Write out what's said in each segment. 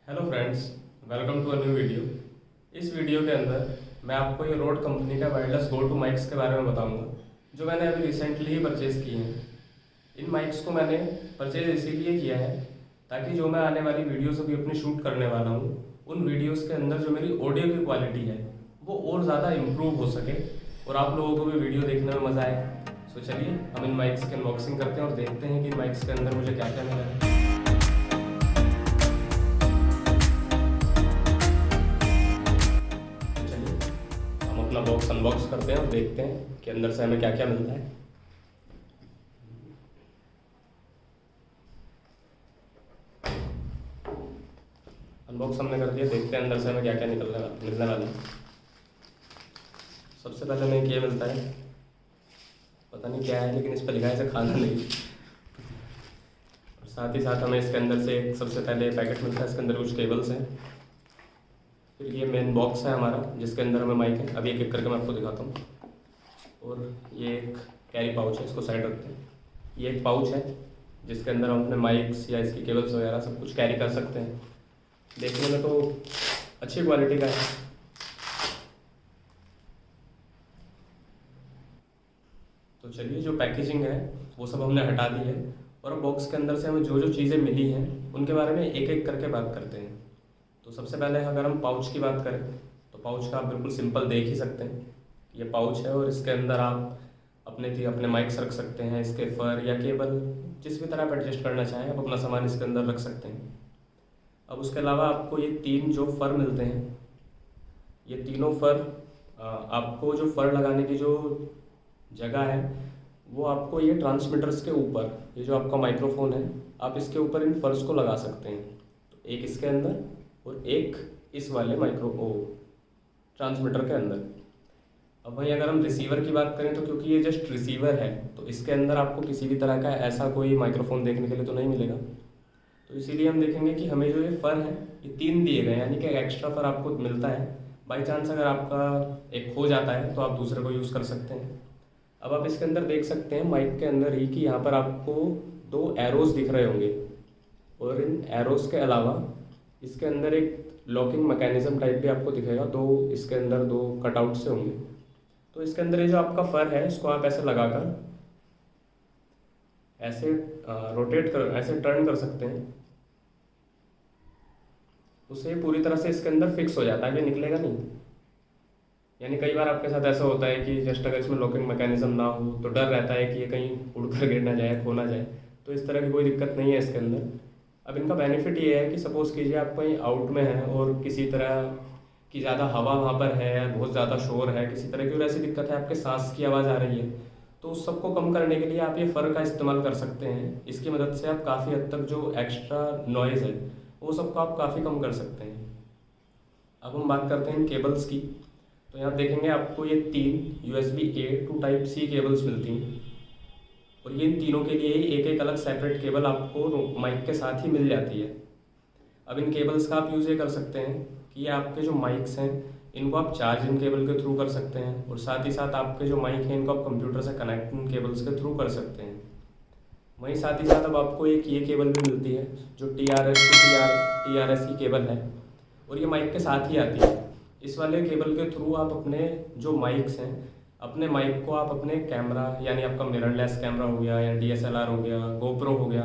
Hello friends, welcome to a new video. इस वीडियो के अंदर मैं आपको ये रोड कंपनी का वायरलेस गो टू माइक्स के बारे में बताऊंगा, जो मैंने अभी रिसेंटली ही परचेज़ किए हैं। इन माइक्स को मैंने परचेज़ इसीलिए किया है ताकि जो मैं आने वाली वीडियोस अभी अपनी शूट करने वाला हूँ, उन वीडियोस के अंदर जो मेरी ऑडियो की क्वालिटी है वो और ज़्यादा इम्प्रूव हो सके और आप लोगों को भी वीडियो देखने में मज़ा आए। सो चलिए हम इन माइक्स की अनबॉक्सिंग करते हैं और देखते हैं कि इन माइक्स के अंदर मुझे क्या क्या मिला है। हम अपना बॉक्स अनबॉक्स करते हैं और देखते हैं कि अंदर से हमें क्या क्या मिलता है। अनबॉक्स हमने कर दिया, देखते हैं अंदर से हमें क्या क्या मिलने वाला है। सबसे पहले हमें ये मिलता है, पता नहीं क्या है लेकिन इस पर लिखा है इसे खाना नहीं। और साथ ही साथ हमें इसके अंदर से एक सबसे पहले पैकेट मिलता है, इसके अंदर कुछ केबल्स हैं। फिर ये मेन बॉक्स है हमारा जिसके अंदर हमें माइक है, अभी एक एक करके मैं आपको दिखाता हूँ। और ये एक कैरी पाउच है, इसको साइड रखते हैं। ये एक पाउच है जिसके अंदर हम अपने माइक्स या इसकी केबल्स वगैरह सब कुछ कैरी कर सकते हैं। देखने में तो अच्छी क्वालिटी का है। तो चलिए, जो पैकेजिंग है वो सब हमने हटा दी है और अब बॉक्स के अंदर से हमें जो जो चीज़ें मिली हैं उनके बारे में एक एक करके बात करते हैं। तो सबसे पहले अगर हम पाउच की बात करें तो पाउच का आप बिल्कुल सिंपल देख ही सकते हैं। ये पाउच है और इसके अंदर आप अपने माइक्स रख सकते हैं, इसके फर या केबल जिस भी तरह आप एडजस्ट करना चाहें आप अपना सामान इसके अंदर रख सकते हैं। अब उसके अलावा आपको ये तीन जो फर मिलते हैं, ये तीनों फर आपको जो फर लगाने की जो जगह है वो आपको ये ट्रांसमीटर्स के ऊपर, ये जो आपका माइक्रोफोन है आप इसके ऊपर इन फर्स को लगा सकते हैं। तो एक इसके अंदर और एक इस वाले ट्रांसमीटर के अंदर। अब वहीं अगर हम रिसीवर की बात करें तो क्योंकि ये जस्ट रिसीवर है तो इसके अंदर आपको किसी भी तरह का ऐसा कोई माइक्रोफोन देखने के लिए तो नहीं मिलेगा। तो इसीलिए हम देखेंगे कि हमें जो ये फ़र है ये तीन दिए गए हैं, यानी कि एक्स्ट्रा फ़र आपको मिलता है। बाई चांस अगर आपका एक खो जाता है तो आप दूसरे को यूज़ कर सकते हैं। अब आप इसके अंदर देख सकते हैं माइक के अंदर ही कि यहाँ पर आपको दो एरोज़ दिख रहे होंगे और इन एरोज़ के अलावा इसके अंदर एक लॉकिंग मैकेनिज्म टाइप भी आपको दिखेगा। इसके अंदर दो कटआउट से होंगे। तो इसके अंदर ये जो आपका फ़र है इसको आप ऐसे लगाकर ऐसे ऐसे टर्न कर सकते हैं, उससे पूरी तरह से इसके अंदर फिक्स हो जाता है, ये निकलेगा नहीं। यानी कई बार आपके साथ ऐसा होता है कि जस्ट अगर इसमें लॉकिंग मैकेनिज्म ना हो तो डर रहता है कि ये कहीं उड़कर गिर ना जाए, खो ना जाए। तो इस तरह की कोई दिक्कत नहीं है इसके अंदर। अब इनका बेनिफिट ये है कि सपोज़ कीजिए आप कहीं आउट में हैं और किसी तरह की ज़्यादा हवा वहाँ पर है, बहुत ज़्यादा शोर है, किसी तरह की और ऐसी दिक्कत है, आपके सांस की आवाज़ आ रही है, तो उस सबको कम करने के लिए आप ये फ़र का इस्तेमाल कर सकते हैं। इसकी मदद से आप काफ़ी हद तक जो एक्स्ट्रा नॉइज़ है वो सबको आप काफ़ी कम कर सकते हैं। अब हम बात करते हैं केबल्स की। तो यहाँ देखेंगे आपको ये तीन USB-A to Type-C केबल्स मिलती हैं और ये इन तीनों के लिए ही एक एक अलग सेपरेट केबल आपको माइक के साथ ही मिल जाती है। अब इन केबल्स का आप यूज़ ये कर सकते हैं कि ये आपके जो माइक्स हैं इनको आप चार्ज इन केबल के थ्रू कर सकते हैं और साथ ही साथ आपके जो माइक हैं इनको आप कंप्यूटर से कनेक्ट इन केबल्स के थ्रू कर सकते हैं। वहीं साथ ही साथ अब आपको एक ये केबल भी मिलती है जो TRS की केबल है और ये माइक के साथ ही आती है। इस वाले केबल के थ्रू आप अपने जो माइक्स हैं, अपने माइक को आप अपने कैमरा, यानी आपका मिररलेस कैमरा हो गया या DSLR हो गया, GoPro हो गया,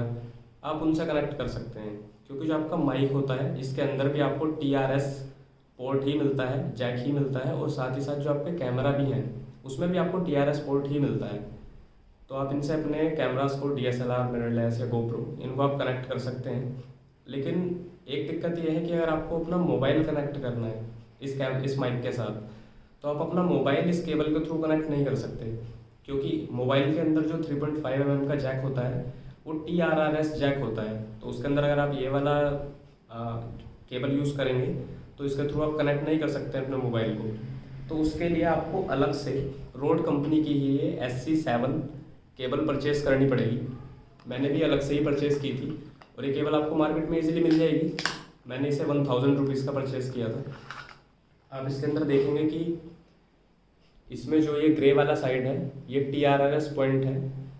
आप उनसे कनेक्ट कर सकते हैं। क्योंकि जो आपका माइक होता है इसके अंदर भी आपको TRS पोर्ट ही मिलता है, जैक ही मिलता है और साथ ही साथ जो आपके कैमरा भी हैं उसमें भी आपको TRS पोर्ट ही मिलता है। तो आप इनसे अपने कैमरास को DSLR, मिररलेस या GoPro इनको आप कनेक्ट कर सकते हैं। लेकिन एक दिक्कत ये है कि अगर आपको अपना मोबाइल कनेक्ट करना है इस माइक के साथ तो आप अपना मोबाइल इस केबल के थ्रू कनेक्ट नहीं कर सकते, क्योंकि मोबाइल के अंदर जो 3.5 mm का जैक होता है वो TRRS जैक होता है। तो उसके अंदर अगर आप ये वाला केबल यूज़ करेंगे तो इसके थ्रू आप कनेक्ट नहीं कर सकते अपने मोबाइल को। तो उसके लिए आपको अलग से रोड कंपनी की ही ये SC7 केबल परचेज़ करनी पड़ेगी। मैंने भी अलग से ही परचेज़ की थी और ये केबल आपको मार्केट में इजीली मिल जाएगी। मैंने इसे 1000 रुपीज़ का परचेज़ किया था। आप इसके अंदर देखेंगे कि इसमें जो ये ग्रे वाला साइड है ये TRRS पॉइंट है।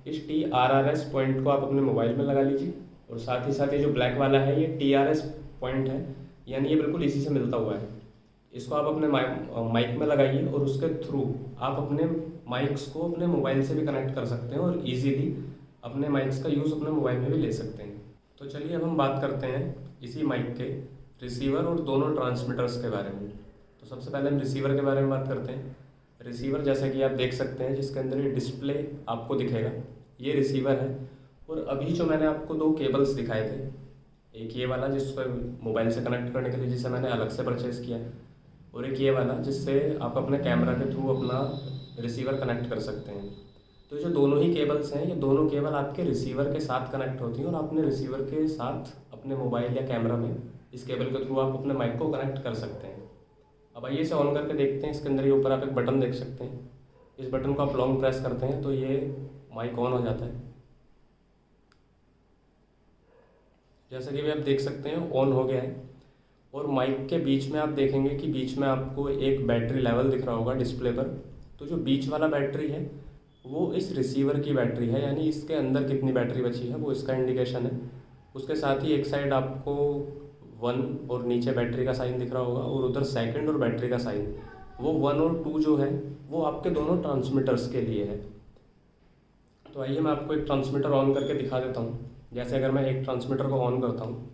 इस TRRS पॉइंट को आप अपने मोबाइल में लगा लीजिए और साथ ही साथ ये जो ब्लैक वाला है ये TRS पॉइंट है यानी ये बिल्कुल इसी से मिलता हुआ है। इसको आप अपने माइक में लगाइए और उसके थ्रू आप अपने माइक्स को अपने मोबाइल से भी कनेक्ट कर सकते हैं और इजीली अपने माइक्स का यूज़ अपने मोबाइल में भी ले सकते हैं। तो चलिए अब हम बात करते हैं इसी माइक के रिसीवर और दोनों ट्रांसमीटर्स के बारे में। तो सबसे पहले हम रिसीवर के बारे में बात करते हैं। रिसीवर जैसा कि आप देख सकते हैं जिसके अंदर ये डिस्प्ले आपको दिखेगा, ये रिसीवर है। और अभी जो मैंने आपको दो केबल्स दिखाए थे, एक ये वाला जिसको मोबाइल से कनेक्ट करने के लिए जिसे मैंने अलग से परचेज़ किया, और एक ये वाला जिससे आप अपने कैमरा के थ्रू अपना रिसीवर कनेक्ट कर सकते हैं। तो जो दोनों ही केबल्स हैं, ये दोनों केबल आपके रिसीवर के साथ कनेक्ट होती हैं और अपने रिसीवर के साथ अपने मोबाइल या कैमरा में इस केबल के थ्रू आप अपने माइक को कनेक्ट कर सकते हैं। अब आइए इसे ऑन करके देखते हैं। इसके अंदर ये ऊपर आप एक बटन देख सकते हैं, इस बटन को आप लॉन्ग प्रेस करते हैं तो ये माइक ऑन हो जाता है। जैसा कि भी आप देख सकते हैं ऑन हो गया है। और माइक के बीच में आप देखेंगे कि बीच में आपको एक बैटरी लेवल दिख रहा होगा डिस्प्ले पर। तो जो बीच वाला बैटरी है वो इस रिसीवर की बैटरी है, यानी इसके अंदर कितनी बैटरी बची है वो इसका इंडिकेशन है। उसके साथ ही एक साइड आपको 1 और नीचे बैटरी का साइन दिख रहा होगा, और उधर सेकंड और बैटरी का साइन, वो 1 और 2 जो है वो आपके दोनों ट्रांसमीटर्स के लिए है। तो आइए मैं आपको एक ट्रांसमीटर ऑन करके दिखा देता हूँ। जैसे अगर मैं एक ट्रांसमीटर को ऑन करता हूँ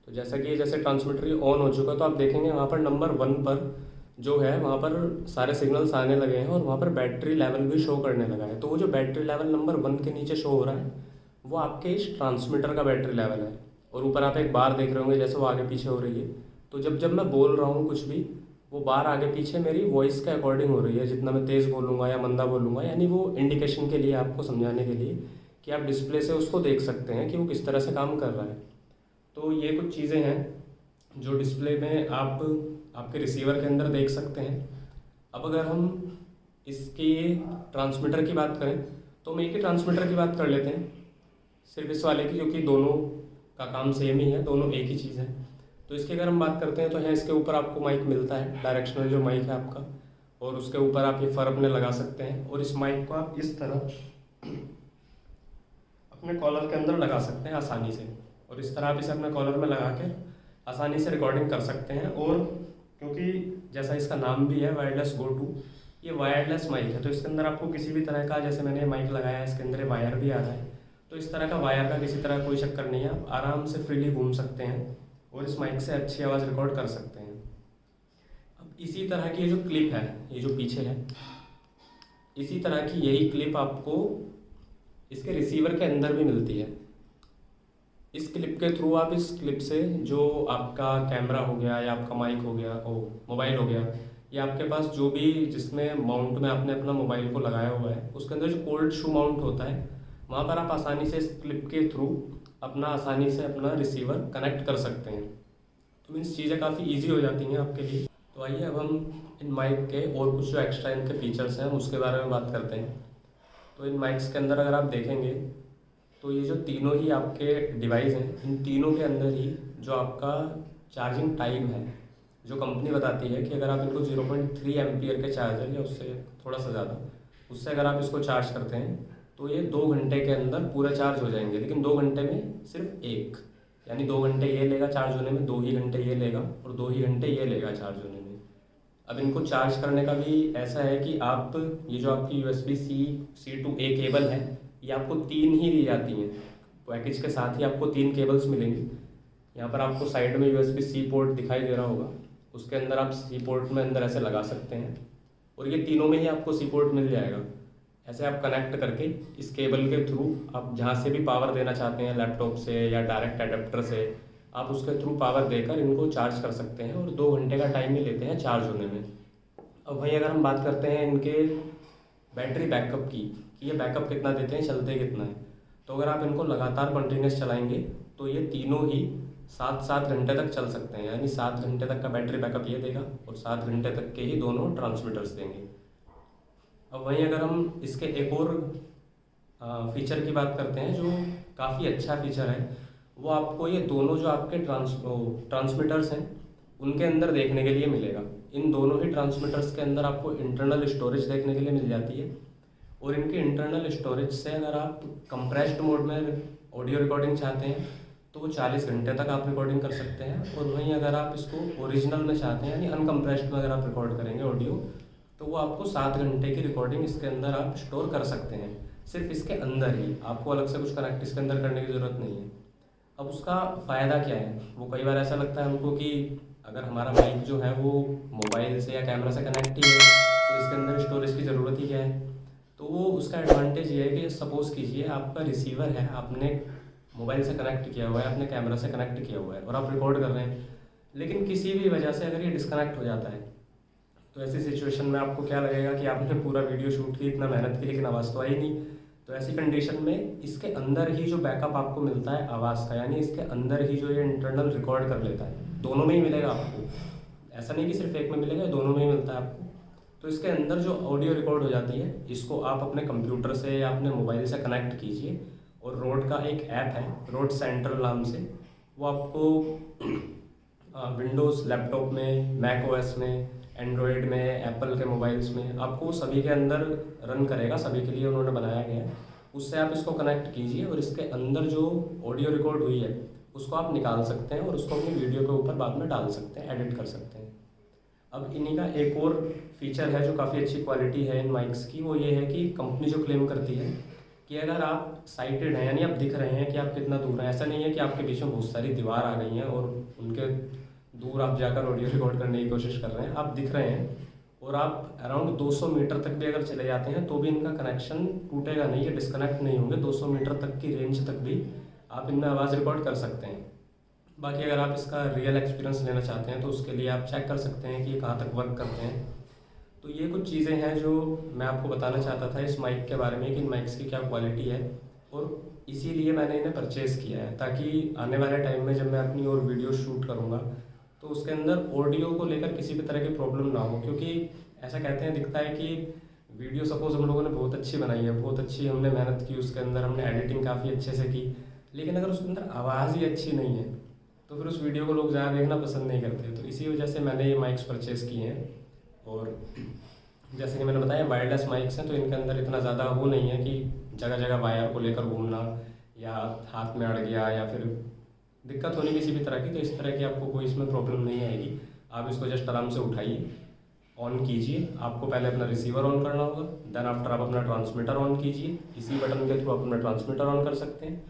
तो जैसे ट्रांसमीटर ऑन हो चुका, तो आप देखेंगे वहाँ पर नंबर 1 पर जो है वहाँ पर सारे सिग्नल्स आने लगे हैं और वहाँ पर बैटरी लेवल भी शो करने लगा है। तो वो जो बैटरी लेवल नंबर 1 के नीचे शो हो रहा है वो आपके इस ट्रांसमीटर का बैटरी लेवल है। और ऊपर आप एक बार देख रहे होंगे जैसे वो आगे पीछे हो रही है। तो जब मैं बोल रहा हूँ कुछ भी, वो बार आगे पीछे मेरी वॉइस के अकॉर्डिंग हो रही है, जितना मैं तेज़ बोलूँगा या मंदा बोलूँगा, यानी वो इंडिकेशन के लिए, आपको समझाने के लिए कि आप डिस्प्ले से उसको देख सकते हैं कि वो किस तरह से काम कर रहा है। तो ये कुछ चीज़ें हैं जो डिस्प्ले में आप आपके रिसीवर के अंदर देख सकते हैं। अब अगर हम इसके ट्रांसमीटर की बात करें तो हम एक ही ट्रांसमीटर की बात कर लेते हैं, सिर्फ इस वाले की, क्योंकि दोनों का काम सेम ही है, दोनों एक ही चीज़ है। तो इसकी अगर हम बात करते हैं तो यहाँ इसके ऊपर आपको माइक मिलता है, डायरेक्शनल जो माइक है आपका, और उसके ऊपर आप ये फर अपने लगा सकते हैं और इस माइक को आप इस तरह अपने कॉलर के अंदर लगा सकते हैं आसानी से। और इस तरह आप इसे अपने कॉलर में लगा के आसानी से रिकॉर्डिंग कर सकते हैं। और क्योंकि जैसा इसका नाम भी है वायरलेस गो टू, ये वायरलेस माइक है, तो इसके अंदर आपको किसी भी तरह का, जैसे मैंने माइक लगाया है इसके अंदर वायर भी आ रहा है, तो इस तरह का वायर का किसी तरह कोई चक्कर नहीं है। आप आराम से फ्रीली घूम सकते हैं और इस माइक से अच्छी आवाज़ रिकॉर्ड कर सकते हैं। अब इसी तरह की ये जो क्लिप है, ये जो पीछे है, इसी तरह की यही क्लिप आपको इसके रिसीवर के अंदर भी मिलती है। इस क्लिप के थ्रू आप इस क्लिप से जो आपका कैमरा हो गया या आपका माइक हो गया, मोबाइल हो गया, या आपके पास जो भी जिसमें माउंट में आपने अपना मोबाइल को लगाया हुआ है, उसके अंदर जो कोल्ड शू माउंट होता है, वहाँ पर आप आसानी से इस क्लिप के थ्रू आसानी से अपना रिसीवर कनेक्ट कर सकते हैं। तो मीन्स चीज़ें काफ़ी ईजी हो जाती हैं आपके लिए। तो आइए अब हम इन माइक के और कुछ जो एक्स्ट्रा इनके फीचर्स हैं उसके बारे में बात करते हैं। तो इन माइक्स के अंदर अगर आप देखेंगे तो ये जो तीनों ही आपके डिवाइस हैं, इन तीनों के अंदर ही जो आपका चार्जिंग टाइम है, जो कंपनी बताती है कि अगर आप इनको 0.3 एम्पियर के चार्जर या उससे थोड़ा सा ज़्यादा, उससे अगर आप इसको चार्ज करते हैं तो ये 2 घंटे के अंदर पूरे चार्ज हो जाएंगे। लेकिन 2 घंटे में सिर्फ एक, यानी 2 घंटे ये लेगा चार्ज होने में, 2 ही घंटे ये लेगा और 2 ही घंटे ये लेगा चार्ज होने में। अब इनको चार्ज करने का भी ऐसा है कि आप ये जो आपकी USB-C to A केबल है, ये आपको 3 ही दी जाती हैं। पैकेज के साथ ही आपको 3 केबल्स मिलेंगी। यहाँ पर आपको साइड में USB-C पोर्ट दिखाई दे रहा होगा, उसके अंदर आप C पोर्ट में अंदर ऐसे लगा सकते हैं और ये तीनों में ही आपको C पोर्ट मिल जाएगा। ऐसे आप कनेक्ट करके इस केबल के थ्रू आप जहाँ से भी पावर देना चाहते हैं, लैपटॉप से या डायरेक्ट एडेप्टर से, आप उसके थ्रू पावर देकर इनको चार्ज कर सकते हैं और 2 घंटे का टाइम ही लेते हैं चार्ज होने में। अब वहीं अगर हम बात करते हैं इनके बैटरी बैकअप की, कि ये बैकअप कितना देते हैं, चलते कितना है, तो अगर आप इनको लगातार कंटिन्यूस चलाएंगे तो ये तीनों ही 7-7 घंटे तक चल सकते हैं। यानी 7 घंटे तक का बैटरी बैकअप ये देगा और 7 घंटे तक के ही दोनों ट्रांसमीटर्स देंगे। अब वहीं अगर हम इसके एक और फीचर की बात करते हैं जो काफ़ी अच्छा फीचर है, वो आपको ये दोनों जो आपके ट्रांसमीटर्स हैं उनके अंदर देखने के लिए मिलेगा। इन दोनों ही ट्रांसमीटर्स के अंदर आपको इंटरनल स्टोरेज देखने के लिए मिल जाती है और इनके इंटरनल स्टोरेज से अगर आप कंप्रेस्ड मोड में ऑडियो रिकॉर्डिंग चाहते हैं तो वो 40 घंटे तक आप रिकॉर्डिंग कर सकते हैं। और वहीं अगर आप इसको ओरिजिनल में चाहते हैं यानी अनकम्प्रेस्ड में अगर आप रिकॉर्ड करेंगे ऑडियो, तो वो आपको 7 घंटे की रिकॉर्डिंग इसके अंदर आप स्टोर कर सकते हैं, सिर्फ इसके अंदर ही। आपको अलग से कुछ कनेक्ट इसके अंदर करने की ज़रूरत नहीं है। अब उसका फ़ायदा क्या है, वो कई बार ऐसा लगता है हमको कि अगर हमारा माइक जो है वो मोबाइल से या कैमरा से कनेक्ट ही है तो इसके अंदर स्टोरेज की ज़रूरत ही क्या है। तो वो उसका एडवांटेज ये है कि सपोज़ कीजिए आपका रिसीवर है, आपने मोबाइल से कनेक्ट किया हुआ है, आपने कैमरा से कनेक्ट किया हुआ है और आप रिकॉर्ड कर रहे हैं, लेकिन किसी भी वजह से अगर ये डिस्कनेक्ट हो जाता है तो ऐसी सिचुएशन में आपको क्या लगेगा कि आपने पूरा वीडियो शूट की, इतना मेहनत की, लेकिन आवाज़ तो आई नहीं। तो ऐसी कंडीशन में इसके अंदर ही जो बैकअप आपको मिलता है आवाज़ का, यानी इसके अंदर ही जो ये इंटरनल रिकॉर्ड कर लेता है, दोनों में ही मिलेगा आपको, ऐसा नहीं कि सिर्फ एक में मिलेगा, दोनों में ही मिलता है आपको। तो इसके अंदर जो ऑडियो रिकॉर्ड हो जाती है, इसको आप अपने कंप्यूटर से या अपने मोबाइल से कनेक्ट कीजिए और रोड का एक ऐप है रोड सेंट्रल नाम से, वो आपको विंडोज़ लैपटॉप में, मैक ओएस में, एंड्रॉयड में, एप्पल के मोबाइल्स में, आपको सभी के अंदर रन करेगा, सभी के लिए उन्होंने बनाया गया है। उससे आप इसको कनेक्ट कीजिए और इसके अंदर जो ऑडियो रिकॉर्ड हुई है उसको आप निकाल सकते हैं और उसको अपनी वीडियो के ऊपर बाद में डाल सकते हैं, एडिट कर सकते हैं। अब इन्हीं का एक और फीचर है जो काफ़ी अच्छी क्वालिटी है इन माइक्स की, वो ये है कि कंपनी जो क्लेम करती है कि अगर आप साइटेड हैं यानी आप दिख रहे हैं कि आप कितना दूर हैं, ऐसा नहीं है कि आपके बीच में बहुत सारी दीवार आ गई हैं और उनके दूर आप जाकर ऑडियो रिकॉर्ड करने की कोशिश कर रहे हैं, आप दिख रहे हैं और आप अराउंड 200 मीटर तक भी अगर चले जाते हैं तो भी इनका कनेक्शन टूटेगा नहीं, ये डिस्कनेक्ट नहीं होंगे। 200 मीटर तक की रेंज तक भी आप इनमें आवाज़ रिकॉर्ड कर सकते हैं। बाकी अगर आप इसका रियल एक्सपीरियंस लेना चाहते हैं तो उसके लिए आप चेक कर सकते हैं कि ये कहाँ तक वर्क करते हैं। तो ये कुछ चीज़ें हैं जो मैं आपको बताना चाहता था इस माइक के बारे में कि इन माइक्स की क्या क्वालिटी है, और इसीलिए मैंने इन्हें परचेज़ किया है ताकि आने वाले टाइम में जब मैं अपनी और वीडियो शूट करूँगा तो उसके अंदर ऑडियो को लेकर किसी भी तरह की प्रॉब्लम ना हो। क्योंकि ऐसा कहते हैं, दिखता है कि वीडियो सपोज़ हम लोगों ने बहुत अच्छी बनाई है, बहुत अच्छी हमने मेहनत की, उसके अंदर हमने एडिटिंग काफ़ी अच्छे से की, लेकिन अगर उसके अंदर आवाज़ ही अच्छी नहीं है तो फिर उस वीडियो को लोग ज़्यादा देखना पसंद नहीं करते। तो इसी वजह से मैंने ये माइक्स परचेज़ किए हैं। और जैसे कि मैंने बताया वायरलेस माइक्स हैं तो इनके अंदर इतना ज़्यादा वो नहीं है कि जगह जगह वायर को लेकर घूमना या हाथ में अड़ गया या फिर दिक्कत होनी किसी भी तरह की। तो इस तरह की आपको कोई इसमें प्रॉब्लम नहीं आएगी। आप इसको जस्ट आराम से उठाइए, ऑन कीजिए। आपको पहले अपना रिसीवर ऑन करना होगा, देन आफ्टर आप अपना ट्रांसमीटर ऑन कीजिए। इसी बटन के थ्रू आप अपना ट्रांसमीटर ऑन कर सकते हैं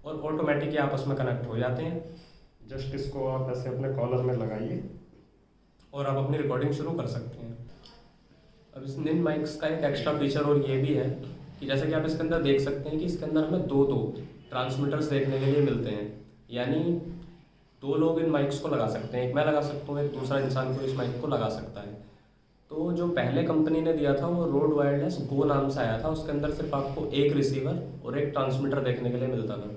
और ऑटोमेटिकली आपस में कनेक्ट हो जाते हैं। जस्ट इसको आप ऐसे अपने कॉलर में लगाइए और आप अपनी रिकॉर्डिंग शुरू कर सकते हैं। अब इस इन माइक्स का एक एक्स्ट्रा फीचर और ये भी है कि जैसे कि आप इसके अंदर देख सकते हैं कि इसके अंदर हमें दो ट्रांसमीटर्स देखने के लिए मिलते हैं, यानी 2 लोग इन माइक्स को लगा सकते हैं। एक मैं लगा सकता हूँ, एक दूसरा इंसान को इस माइक को लगा सकता है। तो जो पहले कंपनी ने दिया था वो रोड वायरलेस गो नाम से आया था, उसके अंदर सिर्फ आपको एक रिसीवर और एक ट्रांसमीटर देखने के लिए मिलता था।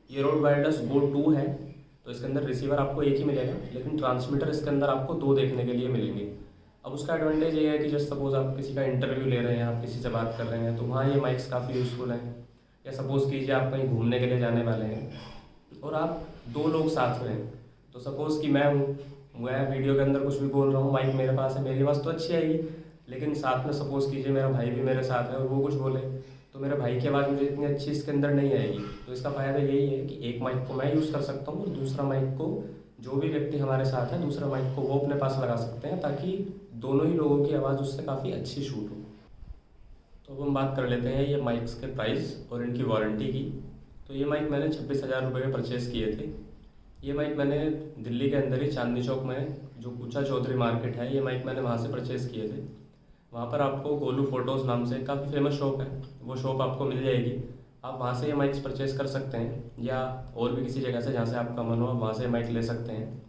ये रोड वायरलेस गो 2 है, तो इसके अंदर रिसीवर आपको एक ही मिलेगा, लेकिन ट्रांसमीटर इसके अंदर आपको 2 देखने के लिए मिलेंगे। अब उसका एडवांटेज ये है कि जस्ट सपोज़ आप किसी का इंटरव्यू ले रहे हैं, आप किसी से बात कर रहे हैं, तो वहाँ ये माइक्स काफ़ी यूज़फुल हैं। या सपोज़ कीजिए आप कहीं घूमने के लिए जाने वाले हैं और आप 2 लोग साथ में हैं, तो सपोज़ कि मैं हूँ, मैं वीडियो के अंदर कुछ भी बोल रहा हूँ, माइक मेरे पास है, मेरी आवाज़ तो अच्छी आएगी, लेकिन साथ में सपोज़ कीजिए मेरा भाई भी मेरे साथ है और वो कुछ बोले तो मेरे भाई की आवाज़ मुझे इतनी अच्छी इसके अंदर नहीं आएगी। तो इसका फ़ायदा यही है कि एक माइक को मैं यूज़ कर सकता हूँ और दूसरा माइक को जो भी व्यक्ति हमारे साथ है, दूसरा माइक को वो अपने पास लगा सकते हैं, ताकि दोनों ही लोगों की आवाज़ उससे काफ़ी अच्छी शूट हो। तो अब हम बात कर लेते हैं ये माइक्स के प्राइस और इनकी वारंटी की। तो ये माइक मैंने 26,000 रुपये में परचेज़ किए थे। ये माइक मैंने दिल्ली के अंदर ही चांदनी चौक में जो कूचा चौधरी मार्केट है, ये माइक मैंने वहाँ से परचेज़ किए थे। वहाँ पर आपको गोलू फोटोज़ नाम से काफ़ी फेमस शॉप है, वो शॉप आपको मिल जाएगी। आप वहाँ से ये माइक्स परचेज़ कर सकते हैं या और भी किसी जगह से जहाँ से आपका मन हो आप वहाँ से माइक ले सकते हैं।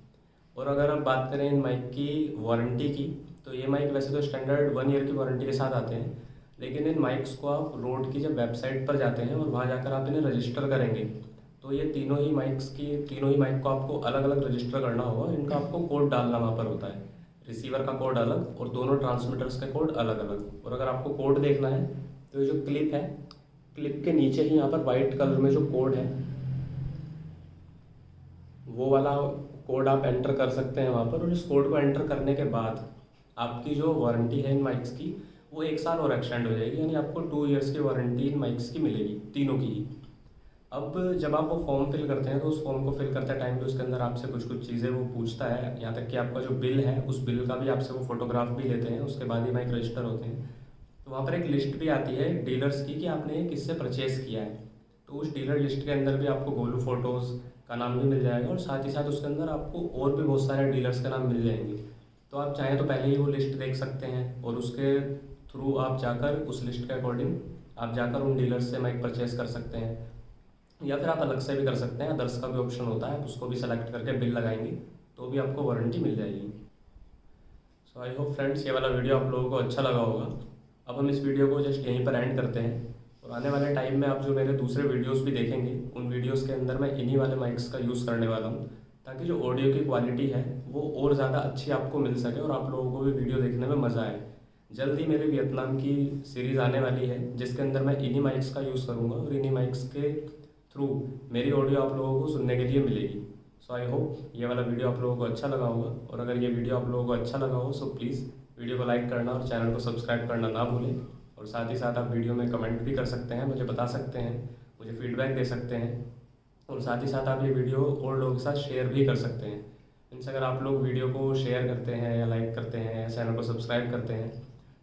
और अगर आप बात करें इन माइक की वारंटी की, तो ये माइक वैसे तो स्टैंडर्ड 1 ईयर की वारंटी के साथ आते हैं, लेकिन इन माइक्स को आप रोड की जब वेबसाइट पर जाते हैं और वहाँ जाकर आप इन्हें रजिस्टर करेंगे तो ये तीनों ही माइक को आपको अलग अलग रजिस्टर करना होगा। इनका आपको कोड डालना वहाँ पर होता है, रिसीवर का कोड अलग और दोनों ट्रांसमीटर्स का कोड अलग अलग। और अगर आपको कोड देखना है तो ये जो क्लिप है, क्लिप के नीचे ही यहाँ पर वाइट कलर में जो कोड है वो वाला कोड आप एंटर कर सकते हैं वहाँ पर। और इस कोड को एंटर करने के बाद आपकी जो वारंटी है इन माइक्स की वो 1 साल और एक्सटेंड हो जाएगी, यानी आपको 2 ईयर्स की वारंटी इन माइक्स की मिलेगी, तीनों की ही। अब जब आप वो फॉर्म फिल करते हैं तो उस फॉर्म को फिल करते टाइम भी उसके अंदर आपसे कुछ कुछ चीज़ें वो पूछता है, यहाँ तक कि आपका जो बिल है उस बिल का भी आपसे वो फ़ोटोग्राफ भी लेते हैं, उसके बाद ही माइक रजिस्टर होते हैं। तो वहाँ पर एक लिस्ट भी आती है डीलर्स की कि आपने किससे परचेज़ किया है। तो उस डीलर लिस्ट के अंदर भी आपको गोलू फोटोज़ का नाम भी मिल जाएगा और साथ ही साथ उसके अंदर आपको और भी बहुत सारे डीलर्स का नाम मिल जाएंगे। तो आप चाहें तो पहले ही वो लिस्ट देख सकते हैं और उसके थ्रू आप जाकर उस लिस्ट के अकॉर्डिंग आप जाकर उन डीलर्स से माइक परचेज़ कर सकते हैं, या फिर आप अलग से भी कर सकते हैं। अदर्स का भी ऑप्शन होता है, उसको भी सेलेक्ट करके बिल लगाएंगे तो भी आपको वारंटी मिल जाएगी। सो आई होप फ्रेंड्स ये वाला वीडियो आप लोगों को अच्छा लगा होगा। अब हम इस वीडियो को जस्ट यहीं पर एंड करते हैं और आने वाले टाइम में आप जो मेरे दूसरे वीडियोस भी देखेंगे उन वीडियोस के अंदर मैं इन्हीं वाले माइक्स का यूज़ करने वाला हूँ, ताकि जो ऑडियो की क्वालिटी है वो और ज़्यादा अच्छी आपको मिल सके और आप लोगों को भी वीडियो देखने में मज़ा आए। जल्दी मेरे वियतनाम की सीरीज़ आने वाली है जिसके अंदर मैं इन्हीं माइक्स का यूज़ करूँगा और इन्हीं माइक्स के थ्रू मेरी ऑडियो आप लोगों को सुनने के लिए मिलेगी। सो आई होप ये वाला वीडियो आप लोगों को अच्छा लगा होगा, और अगर ये वीडियो आप लोगों को अच्छा लगा हो सो प्लीज़ वीडियो को लाइक करना और चैनल को सब्सक्राइब करना ना भूलें। और साथ ही साथ आप वीडियो में कमेंट भी कर सकते हैं, मुझे बता सकते हैं, मुझे फीडबैक दे सकते हैं, और साथ ही साथ आप ये वीडियो और लोगों के साथ शेयर भी कर सकते हैं। इनसे अगर आप लोग वीडियो को शेयर करते हैं या लाइक करते हैं या चैनल को सब्सक्राइब करते हैं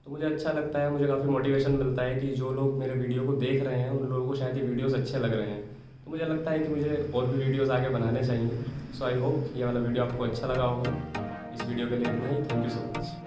तो मुझे अच्छा लगता है, मुझे काफ़ी मोटिवेशन मिलता है कि जो लोग मेरे वीडियो को देख रहे हैं उन लोगों को शायद ये वीडियोस अच्छे लग रहे हैं। तो मुझे लगता है कि मुझे और भी वीडियोस आगे बनाने चाहिए। सो आई होप ये वाला वीडियो आपको अच्छा लगा होगा। इस वीडियो के लिए इतना ही। Thank you so much.